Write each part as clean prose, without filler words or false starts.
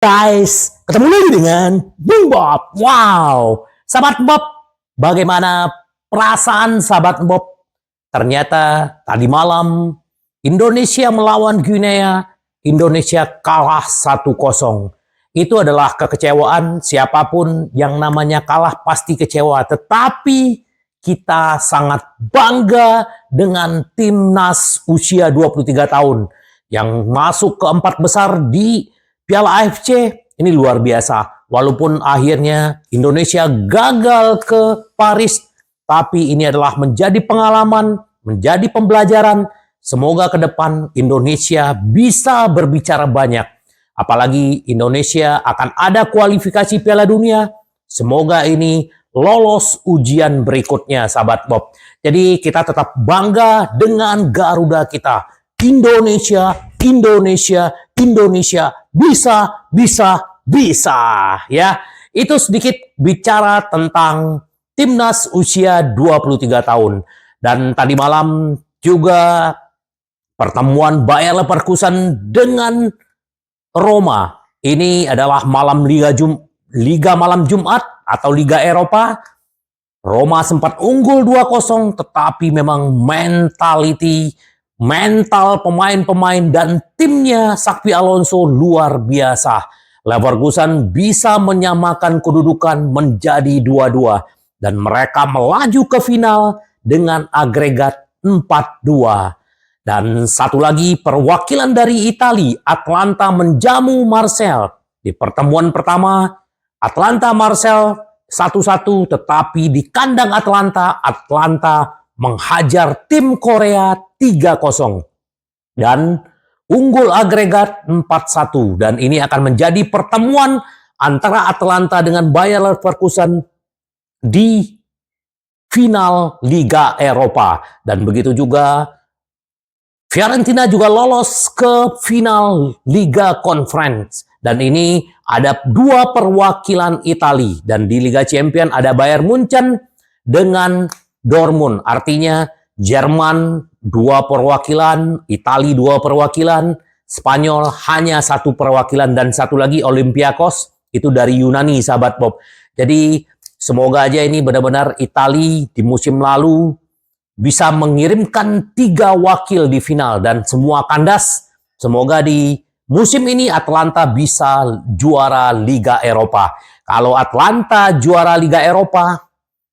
Guys, ketemu lagi dengan Bung Bob. Wow, sahabat Bob, bagaimana perasaan sahabat Bob? Ternyata tadi malam Indonesia melawan Guinea, Indonesia kalah 1-0. Itu adalah kekecewaan, siapapun yang namanya kalah pasti kecewa. Tetapi kita sangat bangga dengan timnas usia 23 tahun yang masuk ke 4 besar di Piala AFC. Ini luar biasa. Walaupun akhirnya Indonesia gagal ke Paris, tapi ini adalah menjadi pengalaman, menjadi pembelajaran. Semoga ke depan Indonesia bisa berbicara banyak. Apalagi Indonesia akan ada kualifikasi Piala Dunia. Semoga ini lolos ujian berikutnya, sahabat Bob. Jadi kita tetap bangga dengan Garuda kita. Indonesia, Indonesia, Indonesia bisa ya. Itu sedikit bicara tentang timnas usia 23 tahun. Dan tadi malam juga pertemuan Bayer Leverkusen dengan Roma. Ini adalah malam Liga malam Jumat atau Liga Eropa. Roma sempat unggul 2-0, tetapi memang mental pemain-pemain dan timnya Xabi Alonso luar biasa. Leverkusen bisa menyamakan kedudukan menjadi 2-2 dan mereka melaju ke final dengan agregat 4-2. Dan satu lagi perwakilan dari Italia, Atalanta menjamu Marseille. Di pertemuan pertama, Atalanta Marseille 1-1, tetapi di kandang Atalanta menghajar tim Korea 3-0 dan unggul agregat 4-1. Dan ini akan menjadi pertemuan antara Atalanta dengan Bayer Leverkusen di final Liga Eropa. Dan begitu juga Fiorentina juga lolos ke final Liga Conference. Dan ini ada 2 perwakilan Italia. Dan di Liga Champions ada Bayern Munchen dengan Dortmund. Artinya Jerman 2 perwakilan, Italia 2 perwakilan, Spanyol hanya 1 perwakilan, dan satu lagi Olympiakos itu dari Yunani, sahabat Bob. Jadi semoga aja ini benar-benar Italia di musim lalu bisa mengirimkan 3 wakil di final dan semua kandas. Semoga di musim ini Atalanta bisa juara Liga Eropa. Kalau Atalanta juara Liga Eropa,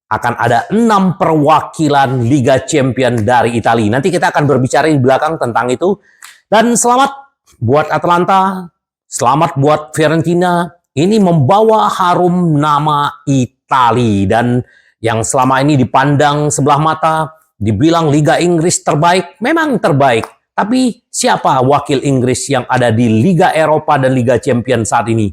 akan ada 6 perwakilan Liga Champion dari Italia. Nanti kita akan berbicara di belakang tentang itu. Dan selamat buat Atalanta, selamat buat Fiorentina. Ini membawa harum nama Italia. Dan yang selama ini dipandang sebelah mata, dibilang Liga Inggris terbaik, memang terbaik. Tapi siapa wakil Inggris yang ada di Liga Eropa dan Liga Champion saat ini?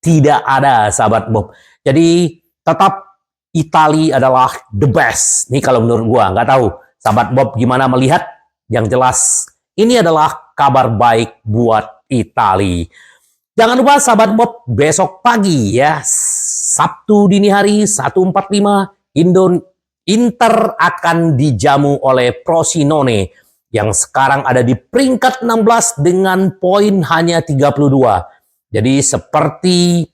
Tidak ada, sahabat Bob. Jadi tetap Italia adalah the best. Ini kalau menurut gua, nggak tahu sahabat Bob gimana melihat. Yang jelas ini adalah kabar baik buat Italia. Jangan lupa sahabat Bob, besok pagi ya, Sabtu dini hari 1.45 Inter akan dijamu oleh Frosinone yang sekarang ada di peringkat 16 dengan poin hanya 32. Jadi seperti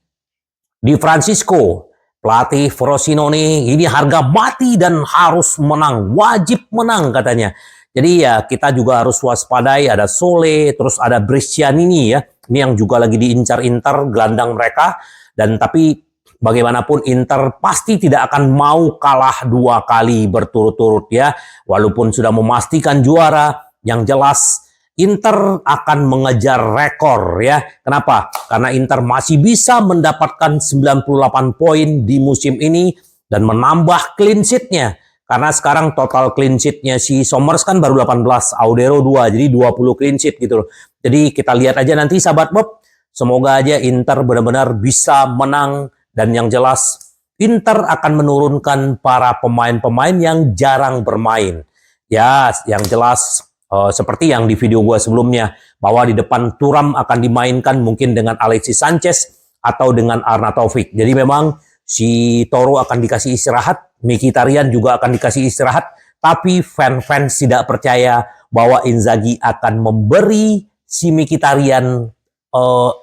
di Francisco, pelatih Frosinone ini harga mati dan harus menang, wajib menang katanya. Jadi ya kita juga harus waspadai, ada Sole, terus ada Brescianini ya. Ini yang juga lagi diincar Inter, gelandang mereka. Dan tapi bagaimanapun Inter pasti tidak akan mau kalah 2 kali berturut-turut ya. Walaupun sudah memastikan juara, yang jelas Inter akan mengejar rekor ya. Kenapa? Karena Inter masih bisa mendapatkan 98 poin di musim ini dan menambah clean sheet-nya. Karena sekarang total clean sheet-nya si Sommers kan baru 18, Audero 2, jadi 20 clean sheet gitu loh. Jadi kita lihat aja nanti sahabat Bob. Semoga aja Inter benar-benar bisa menang, dan yang jelas Inter akan menurunkan para pemain-pemain yang jarang bermain. Ya, yang jelas seperti yang di video gue sebelumnya, bahwa di depan Thuram akan dimainkan mungkin dengan Alexis Sanchez atau dengan Arnautovic. Jadi memang si Toro akan dikasih istirahat, Mkhitaryan juga akan dikasih istirahat, tapi fans tidak percaya bahwa Inzaghi akan memberi si Mkhitaryan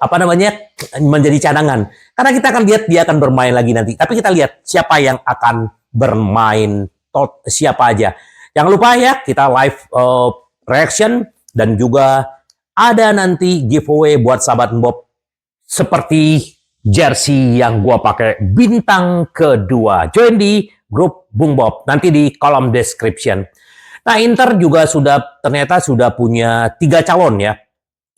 apa namanya, menjadi cadangan. Karena kita akan lihat dia akan bermain lagi nanti. Tapi kita lihat siapa yang akan bermain, siapa aja. Jangan lupa ya, kita live reaction dan juga ada nanti giveaway buat sahabat Bob seperti jersey yang gua pakai bintang kedua. Join di grup Bung Bob nanti di kolom description. Nah, Inter juga ternyata sudah punya 3 calon ya.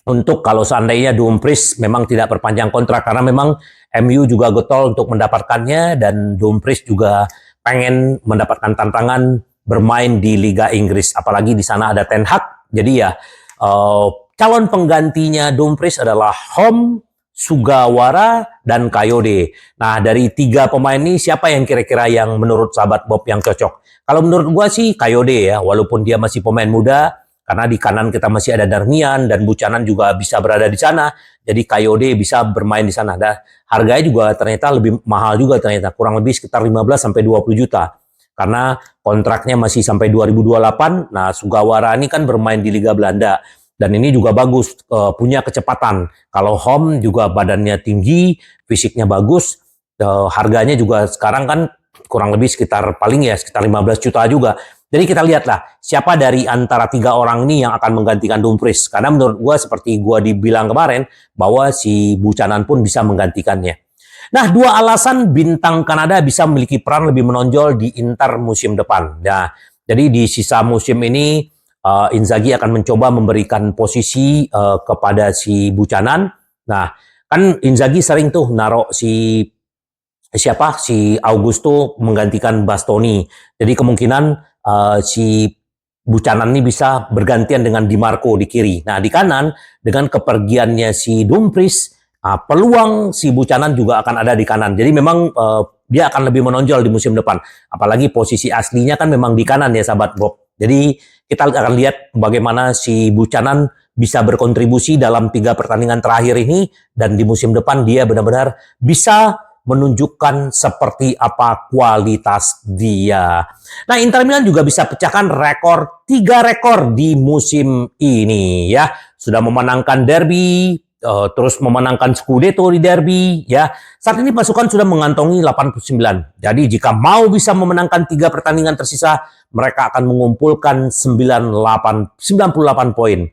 Untuk kalau seandainya Dumfries memang tidak perpanjang kontrak, karena memang MU juga getol untuk mendapatkannya dan Dumfries juga pengen mendapatkan tantangan bermain di Liga Inggris, apalagi di sana ada Ten Hag. Jadi ya calon penggantinya Dumfries adalah Hom, Sugawara, dan Kayode. Nah, dari 3 pemain ini siapa yang kira-kira yang menurut sahabat Bob yang cocok? Kalau menurut gua sih Kayode ya, walaupun dia masih pemain muda, karena di kanan kita masih ada Darmian dan Buchanan juga bisa berada di sana. Jadi Kayode bisa bermain di sana. Dan harganya juga ternyata lebih mahal juga ternyata, kurang lebih sekitar 15 sampai 20 juta. Karena kontraknya masih sampai 2028. Nah, Sugawara ini kan bermain di Liga Belanda. Dan ini juga bagus, punya kecepatan. Kalau Hom juga badannya tinggi, fisiknya bagus, harganya juga sekarang kan kurang lebih sekitar paling ya sekitar 15 juta juga. Jadi kita lihatlah siapa dari antara 3 orang ini yang akan menggantikan Dumfries. Karena menurut gue seperti gue dibilang kemarin bahwa si Buchanan pun bisa menggantikannya. Nah, 2 alasan bintang Kanada bisa memiliki peran lebih menonjol di Inter musim depan. Nah, jadi di sisa musim ini Inzaghi akan mencoba memberikan posisi kepada si Buchanan. Nah, kan Inzaghi sering tuh naruh si Augusto menggantikan Bastoni. Jadi kemungkinan si Buchanan ini bisa bergantian dengan Di Marco di kiri. Nah, di kanan dengan kepergiannya si Dumfries, peluang si Buchanan juga akan ada di kanan. Jadi memang dia akan lebih menonjol di musim depan. Apalagi posisi aslinya kan memang di kanan ya sahabat Bob. Jadi kita akan lihat bagaimana si Buchanan bisa berkontribusi dalam 3 pertandingan terakhir ini. Dan di musim depan dia benar-benar bisa menunjukkan seperti apa kualitas dia. Nah, Inter Milan juga bisa pecahkan 3 rekor di musim ini ya. Sudah memenangkan derby, terus memenangkan Scudetto di derby ya. Saat ini pasukan sudah mengantongi 89. Jadi jika mau bisa memenangkan 3 pertandingan tersisa, mereka akan mengumpulkan 98 poin.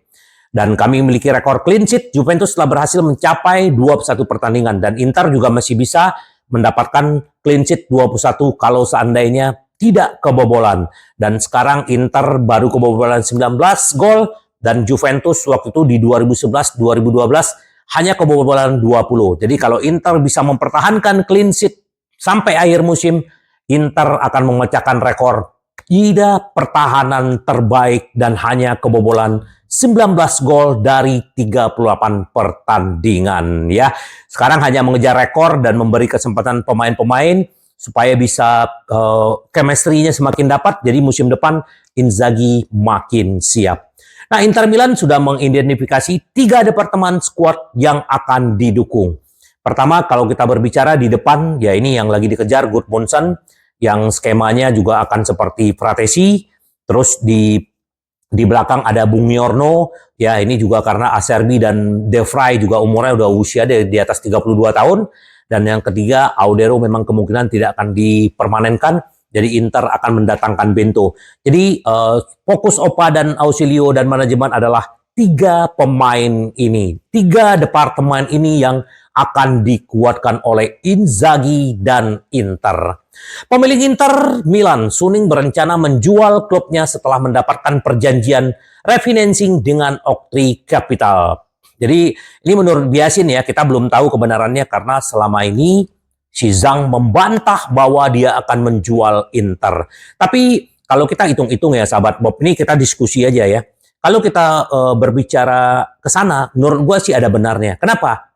Dan kami memiliki rekor clean sheet. Juventus telah berhasil mencapai 21 pertandingan. Dan Inter juga masih bisa mendapatkan clean sheet 21 kalau seandainya tidak kebobolan. Dan sekarang Inter baru kebobolan 19 gol. Dan Juventus waktu itu di 2011-2012 hanya kebobolan 20. Jadi kalau Inter bisa mempertahankan clean sheet sampai akhir musim, Inter akan memecahkan rekor pertahanan terbaik dan hanya kebobolan 19 gol dari 38 pertandingan ya. Sekarang hanya mengejar rekor dan memberi kesempatan pemain-pemain supaya bisa chemistry-nya semakin dapat. Jadi musim depan Inzaghi makin siap. Nah, Inter Milan sudah mengidentifikasi 3 departemen skuad yang akan didukung. Pertama, kalau kita berbicara di depan, ya ini yang lagi dikejar Gudmundsson, yang skemanya juga akan seperti Fratesi. Terus di belakang ada Bung Yorno, ya ini juga karena Acerbi dan De Vrij juga umurnya udah usia di atas 32 tahun. Dan yang ketiga, Audero memang kemungkinan tidak akan dipermanenkan. Jadi Inter akan mendatangkan Bento. Jadi fokus Opa dan Ausilio dan manajemen adalah 3 pemain ini. 3 departemen ini yang akan dikuatkan oleh Inzaghi dan Inter. Pemilik Inter Milan, Suning berencana menjual klubnya setelah mendapatkan perjanjian refinancing dengan Oaktree Capital. Jadi ini menurut Biasin ya, kita belum tahu kebenarannya karena selama ini si Zhang membantah bahwa dia akan menjual Inter. Tapi kalau kita hitung-hitung ya sahabat Bob, ini kita diskusi aja ya. Kalau kita berbicara ke sana, menurut gue sih ada benarnya. Kenapa?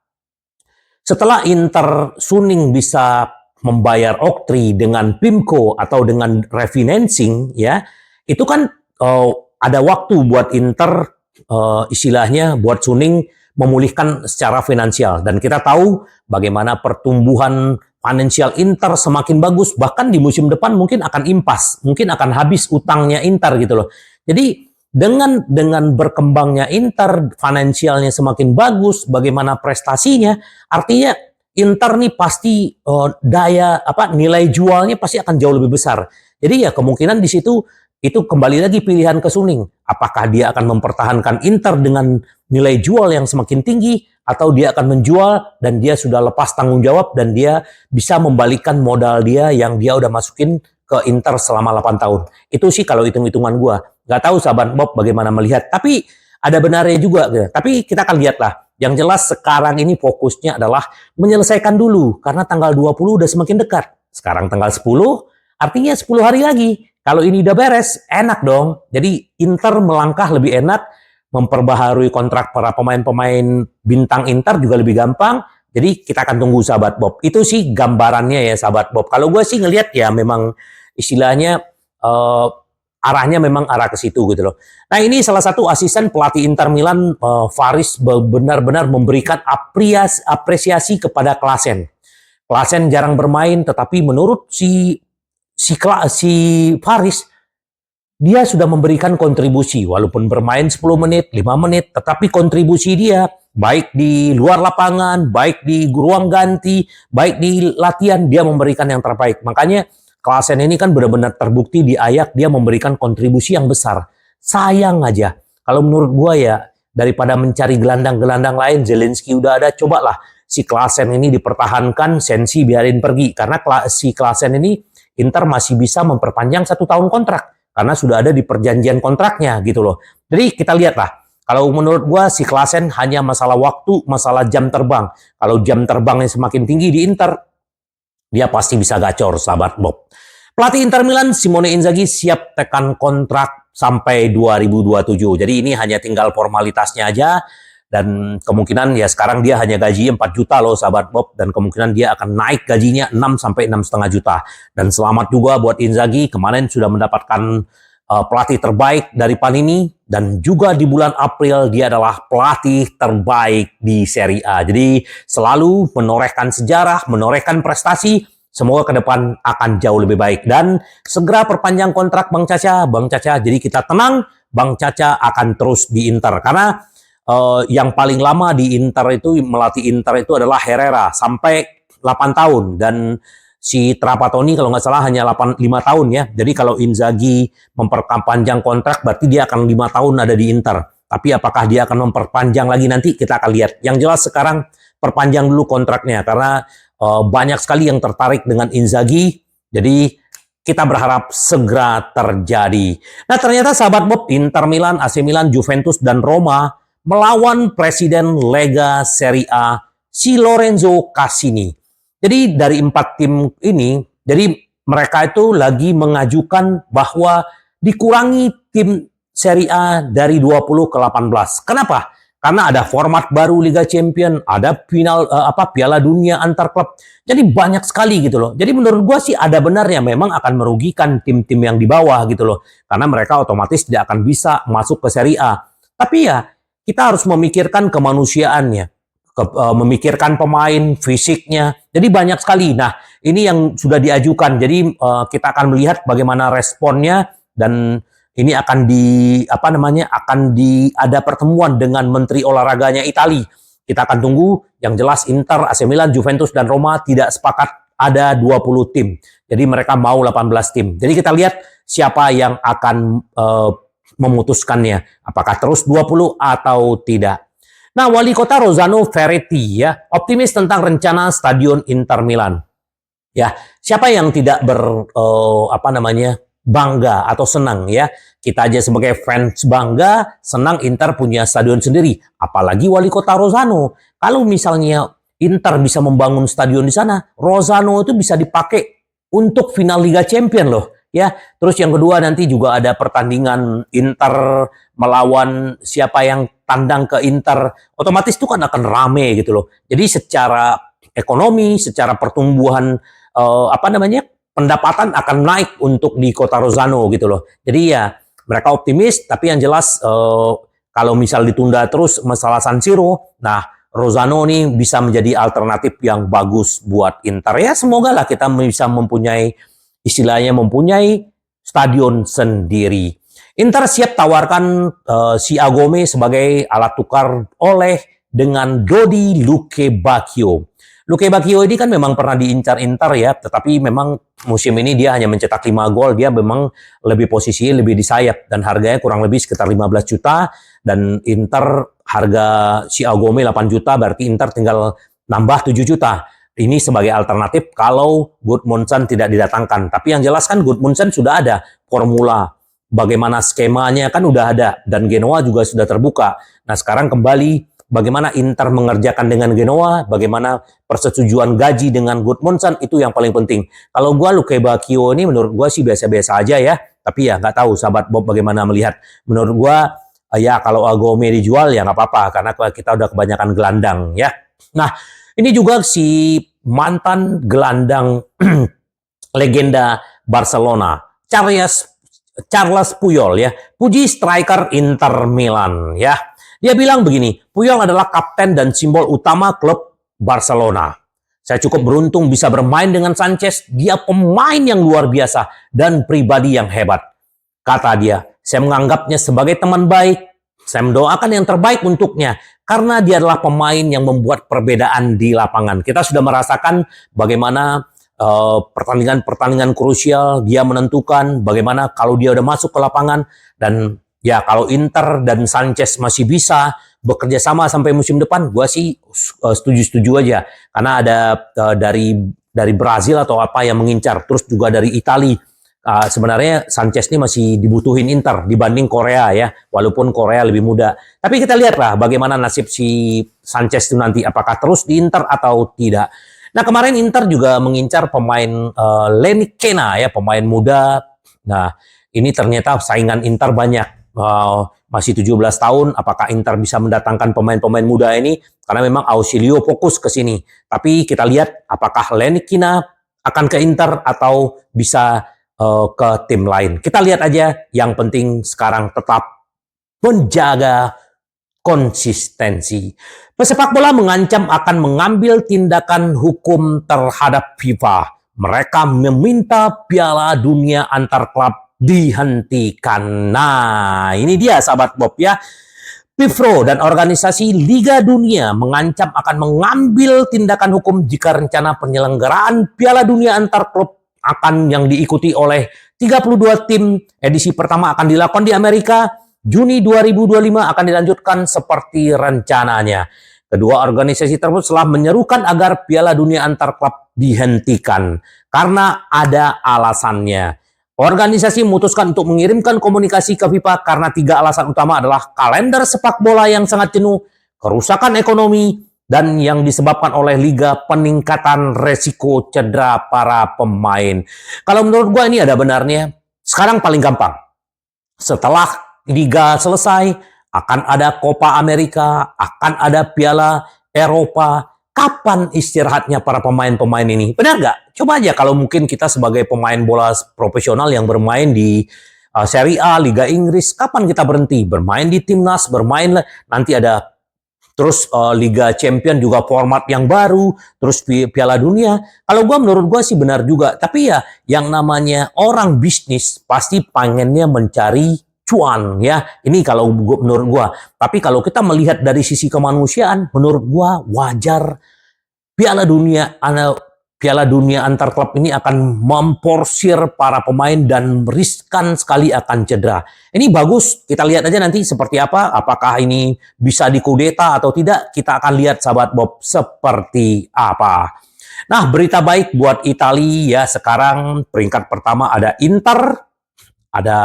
Setelah Inter Suning bisa membayar Oaktree dengan PIMCO atau dengan refinancing ya, itu kan ada waktu buat Inter istilahnya buat Suning memulihkan secara finansial. Dan kita tahu bagaimana pertumbuhan finansial Inter semakin bagus. Bahkan di musim depan mungkin akan impas. Mungkin akan habis utangnya Inter gitu loh. Jadi dengan berkembangnya Inter, finansialnya semakin bagus, bagaimana prestasinya, artinya Inter nih pasti nilai jualnya pasti akan jauh lebih besar. Jadi ya kemungkinan di situ itu kembali lagi pilihan ke Suning. Apakah dia akan mempertahankan Inter dengan nilai jual yang semakin tinggi, atau dia akan menjual dan dia sudah lepas tanggung jawab dan dia bisa membalikan modal dia yang dia udah masukin ke Inter selama 8 tahun. Itu sih kalau hitung-hitungan gua. Nggak tahu sahabat Bob bagaimana melihat. Tapi ada benarnya juga. Tapi kita akan lihatlah. Yang jelas sekarang ini fokusnya adalah menyelesaikan dulu. Karena tanggal 20 udah semakin dekat. Sekarang tanggal 10, artinya 10 hari lagi. Kalau ini udah beres, enak dong. Jadi Inter melangkah lebih enak, memperbaharui kontrak para pemain-pemain bintang Inter juga lebih gampang. Jadi kita akan tunggu sahabat Bob. Itu sih gambarannya ya sahabat Bob. Kalau gue sih ngelihat ya memang istilahnya arahnya memang arah ke situ gitu loh. Nah ini salah satu asisten pelatih Inter Milan, Faris, benar-benar memberikan apresiasi kepada Klaassen. Klaassen jarang bermain, tetapi menurut si Faris, dia sudah memberikan kontribusi, walaupun bermain 10 menit, 5 menit, tetapi kontribusi dia, baik di luar lapangan, baik di ruang ganti, baik di latihan, dia memberikan yang terbaik. Makanya Klaassen ini kan benar-benar terbukti di Ajax, dia memberikan kontribusi yang besar. Sayang aja, kalau menurut gua ya, daripada mencari gelandang-gelandang lain, Zelensky udah ada, cobalah si Klaassen ini dipertahankan, Sensi biarin pergi. Karena si Klaassen ini Inter masih bisa memperpanjang 1 tahun kontrak karena sudah ada di perjanjian kontraknya gitu loh. Jadi kita lihatlah. Kalau menurut gua si Klaassen hanya masalah waktu, masalah jam terbang. Kalau jam terbangnya semakin tinggi di Inter, dia pasti bisa gacor sahabat Bob. Pelatih Inter Milan Simone Inzaghi siap tekan kontrak sampai 2027. Jadi ini hanya tinggal formalitasnya aja. Dan kemungkinan ya sekarang dia hanya gaji 4 juta loh sahabat Bob, dan kemungkinan dia akan naik gajinya 6 sampai 6,5 juta. Dan selamat juga buat Inzaghi, kemarin sudah mendapatkan pelatih terbaik dari Panini, dan juga di bulan April dia adalah pelatih terbaik di Serie A. Jadi selalu menorehkan sejarah, menorehkan prestasi. Semoga ke depan akan jauh lebih baik. Dan segera perpanjang kontrak Bang Caca. Jadi kita tenang, Bang Caca akan terus di Inter. Karena yang paling lama di Inter itu, melatih Inter itu adalah Herrera sampai 8 tahun, dan si Trapattoni kalau nggak salah hanya 5 tahun ya. Jadi kalau Inzaghi memperpanjang kontrak berarti dia akan 5 tahun ada di Inter. Tapi apakah dia akan memperpanjang lagi nanti, kita akan lihat. Yang jelas sekarang perpanjang dulu kontraknya karena banyak sekali yang tertarik dengan Inzaghi. Jadi kita berharap segera terjadi. Nah ternyata sahabat Bob, Inter Milan, AC Milan, Juventus, dan Roma melawan presiden Lega Serie A, si Lorenzo Cassini. Jadi dari 4 tim ini, jadi mereka itu lagi mengajukan bahwa dikurangi tim Serie A dari 20 ke 18. Kenapa? Karena ada format baru Liga Champion, ada final Piala Dunia antar klub. Jadi banyak sekali gitu loh. Jadi menurut gua sih ada benarnya, memang akan merugikan tim-tim yang di bawah gitu loh. Karena mereka otomatis tidak akan bisa masuk ke Serie A. Tapi ya kita harus memikirkan kemanusiaannya, memikirkan pemain, fisiknya. Jadi banyak sekali. Nah, ini yang sudah diajukan. Jadi kita akan melihat bagaimana responnya, dan ini akan ada pertemuan dengan Menteri Olahraganya Italia. Kita akan tunggu. Yang jelas Inter, AC Milan, Juventus, dan Roma tidak sepakat ada 20 tim. Jadi mereka mau 18 tim. Jadi kita lihat siapa yang akan memutuskannya, apakah terus 20 atau tidak. Nah, wali kota Rossano Ferretti ya optimis tentang rencana stadion Inter Milan. Ya, siapa yang tidak bangga atau senang ya? Kita aja sebagai fans bangga, senang Inter punya stadion sendiri, apalagi wali kota Rossano. Kalau misalnya Inter bisa membangun stadion di sana, Rossano itu bisa dipakai untuk final Liga Champion loh. Ya, terus yang kedua nanti juga ada pertandingan Inter melawan siapa yang tandang ke Inter, otomatis itu kan akan rame gitu loh. Jadi secara ekonomi, secara pertumbuhan pendapatan akan naik untuk di kota Rossano gitu loh. Jadi ya mereka optimis, tapi yang jelas kalau misal ditunda terus masalah San Siro, nah Rossano nih bisa menjadi alternatif yang bagus buat Inter. Ya semoga lah kita bisa mempunyai stadion sendiri. Inter siap tawarkan si Agome sebagai alat tukar oleh dengan Dodi Luke Bacchio. Luke Bacchio ini kan memang pernah diincar Inter ya, tetapi memang musim ini dia hanya mencetak 5 gol. Dia memang lebih posisinya lebih di sayap dan harganya kurang lebih sekitar 15 juta dan Inter harga si Agome 8 juta, berarti Inter tinggal nambah 7 juta. Ini sebagai alternatif kalau Gudmundsson tidak didatangkan. Tapi yang jelas kan Gudmundsson sudah ada formula. Bagaimana skemanya kan udah ada dan Genoa juga sudah terbuka. Nah sekarang kembali bagaimana Inter mengerjakan dengan Genoa, bagaimana persetujuan gaji dengan Gudmundsson itu yang paling penting. Kalau gua Luke Bacchio ini menurut gua sih biasa-biasa aja ya. Tapi ya nggak tahu sahabat Bob bagaimana melihat. Menurut gua ya kalau Agome dijual ya nggak apa-apa karena kita udah kebanyakan gelandang ya. Nah ini juga si mantan gelandang legenda Barcelona Charles Puyol ya, puji striker Inter Milan ya. Dia bilang begini, Puyol adalah kapten dan simbol utama klub Barcelona. Saya cukup beruntung bisa bermain dengan Sanchez, dia pemain yang luar biasa dan pribadi yang hebat. Kata dia, saya menganggapnya sebagai teman baik, saya mendoakan yang terbaik untuknya karena dia adalah pemain yang membuat perbedaan di lapangan. Kita sudah merasakan bagaimana pertandingan-pertandingan krusial dia menentukan bagaimana kalau dia udah masuk ke lapangan dan ya kalau Inter dan Sanchez masih bisa bekerja sama sampai musim depan, gua sih setuju-setuju aja karena ada dari Brazil atau apa yang mengincar, terus juga dari Italia. Sebenarnya Sanchez ini masih dibutuhin Inter dibanding Korea ya, walaupun Korea lebih muda. Tapi kita lihatlah bagaimana nasib si Sanchez itu nanti, apakah terus di Inter atau tidak. Nah kemarin Inter juga mengincar pemain Lenny Kena ya, pemain muda. Nah ini ternyata saingan Inter banyak. Masih 17 tahun, apakah Inter bisa mendatangkan pemain-pemain muda ini? Karena memang Ausilio fokus ke sini. Tapi kita lihat apakah Lenny Kena akan ke Inter atau bisa ke tim lain. Kita lihat aja, yang penting sekarang tetap menjaga konsistensi. Pesepak bola mengancam akan mengambil tindakan hukum terhadap FIFA. Mereka meminta Piala Dunia antar klub dihentikan. Nah, ini dia sahabat Bob ya. PIFRO dan organisasi Liga Dunia mengancam akan mengambil tindakan hukum jika rencana penyelenggaraan Piala Dunia antar klub akan yang diikuti oleh 32 tim. Edisi pertama akan dilakukan di Amerika. Juni 2025 akan dilanjutkan seperti rencananya. Kedua organisasi tersebut telah menyerukan agar Piala Dunia antar klub dihentikan karena ada alasannya. Organisasi memutuskan untuk mengirimkan komunikasi ke FIFA karena 3 alasan utama adalah kalender sepak bola yang sangat jenuh, kerusakan ekonomi, dan yang disebabkan oleh liga peningkatan resiko cedera para pemain. Kalau menurut gue ini ada benarnya. Sekarang paling gampang. Setelah liga selesai, akan ada Copa Amerika, akan ada Piala Eropa. Kapan istirahatnya para pemain-pemain ini? Benar nggak? Coba aja kalau mungkin kita sebagai pemain bola profesional yang bermain di Serie A, Liga Inggris, kapan kita berhenti? Bermain di timnas, bermain nanti ada terus Liga Champion juga format yang baru, terus Piala Dunia. Kalau menurut gua sih benar juga. Tapi ya yang namanya orang bisnis pasti pengennya mencari cuan ya. Ini kalau menurut gua. Tapi kalau kita melihat dari sisi kemanusiaan, menurut gua wajar Piala Dunia antar klub ini akan memporsir para pemain dan riskan sekali akan cedera. Ini bagus, kita lihat aja nanti seperti apa. Apakah ini bisa dikudeta atau tidak? Kita akan lihat sahabat Bob seperti apa. Nah, berita baik buat Italia ya. Sekarang peringkat pertama ada Inter, ada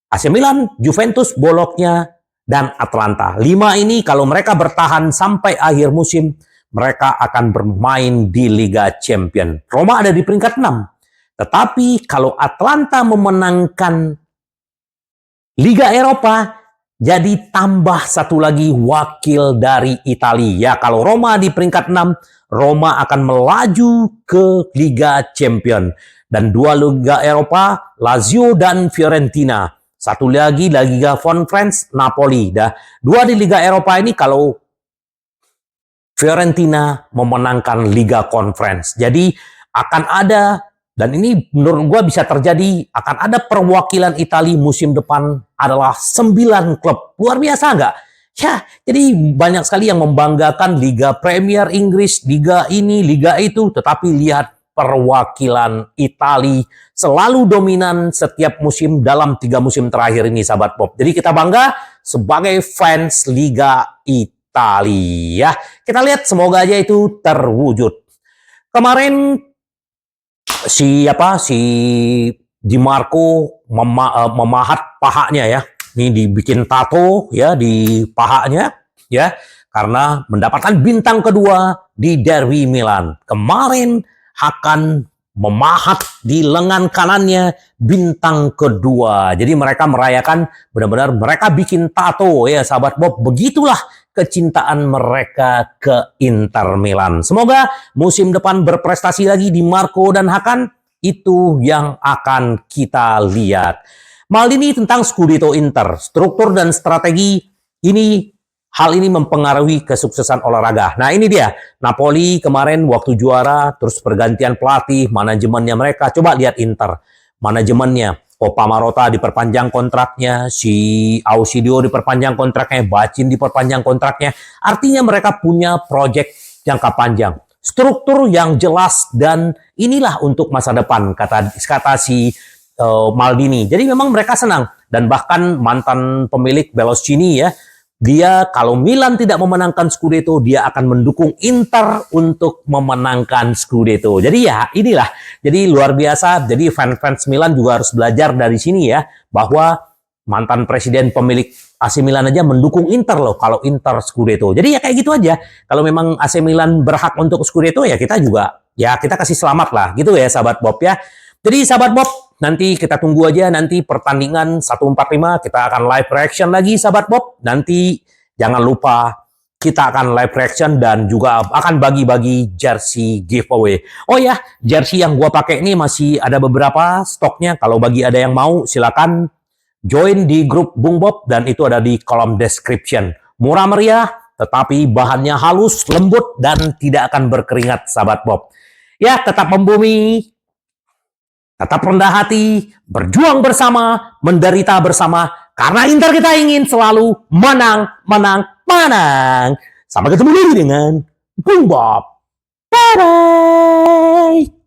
AC Milan, Juventus, Bologna, dan Atalanta. 5 ini kalau mereka bertahan sampai akhir musim, mereka akan bermain di Liga Champion. Roma ada di peringkat 6. Tetapi kalau Atalanta memenangkan Liga Eropa, jadi tambah satu lagi wakil dari Italia. Ya, kalau Roma di peringkat 6, Roma akan melaju ke Liga Champion. Dan 2 Liga Eropa, Lazio dan Fiorentina. Satu lagi Liga Conference, Napoli. 2 di Liga Eropa ini kalau Fiorentina memenangkan Liga Conference. Jadi akan ada Dan ini menurut gue bisa terjadi, akan ada perwakilan Italia musim depan adalah 9 klub. Luar biasa nggak? Ya, jadi banyak sekali yang membanggakan Liga Premier Inggris, Liga ini, Liga itu. Tetapi lihat perwakilan Italia selalu dominan setiap musim dalam 3 musim terakhir ini, sahabat Bob. Jadi kita bangga sebagai fans Liga Italia. Kita lihat semoga aja itu terwujud. Kemarin si Di Marco memahat pahanya ya. Ini dibikin tato ya di pahanya ya karena mendapatkan bintang kedua di Derby Milan. Kemarin akan memahat di lengan kanannya bintang kedua. Jadi mereka merayakan benar-benar mereka bikin tato ya sahabat Bob. Begitulah kecintaan mereka ke Inter Milan. Semoga musim depan berprestasi lagi di Marco dan Hakan. Itu yang akan kita lihat. Maldini tentang Scudetto Inter. Struktur dan strategi ini, hal ini mempengaruhi kesuksesan olahraga. Nah ini dia, Napoli kemarin waktu juara, terus pergantian pelatih, manajemennya mereka. Coba lihat Inter, manajemennya. Coppa Marotta diperpanjang kontraknya, si Ausilio diperpanjang kontraknya, Bacin diperpanjang kontraknya. Artinya mereka punya proyek jangka panjang. Struktur yang jelas dan inilah untuk masa depan, kata si Maldini. Jadi memang mereka senang. Dan bahkan mantan pemilik Berlusconi ya, dia kalau Milan tidak memenangkan Scudetto, dia akan mendukung Inter untuk memenangkan Scudetto. Jadi ya inilah, jadi luar biasa. Jadi fans Milan juga harus belajar dari sini ya, bahwa mantan presiden pemilik AC Milan aja mendukung Inter loh kalau Inter Scudetto. Jadi ya kayak gitu aja. Kalau memang AC Milan berhak untuk Scudetto ya kita juga, ya kita kasih selamat lah gitu ya sahabat Bob ya. Jadi sahabat Bob, nanti kita tunggu aja nanti pertandingan 145 kita akan live reaction lagi sahabat Bob. Nanti jangan lupa kita akan live reaction dan juga akan bagi-bagi jersey giveaway. Oh ya, jersey yang gua pakai ini masih ada beberapa stoknya. Kalau bagi ada yang mau silakan join di grup Bung Bob dan itu ada di kolom description. Murah meriah, tetapi bahannya halus, lembut, dan tidak akan berkeringat, sahabat Bob. Ya, tetap membumi, tetap rendah hati, berjuang bersama, menderita bersama, karena Inter kita ingin selalu menang, menang, menang. Sampai ketemu lagi dengan Bung Bob. Bye-bye.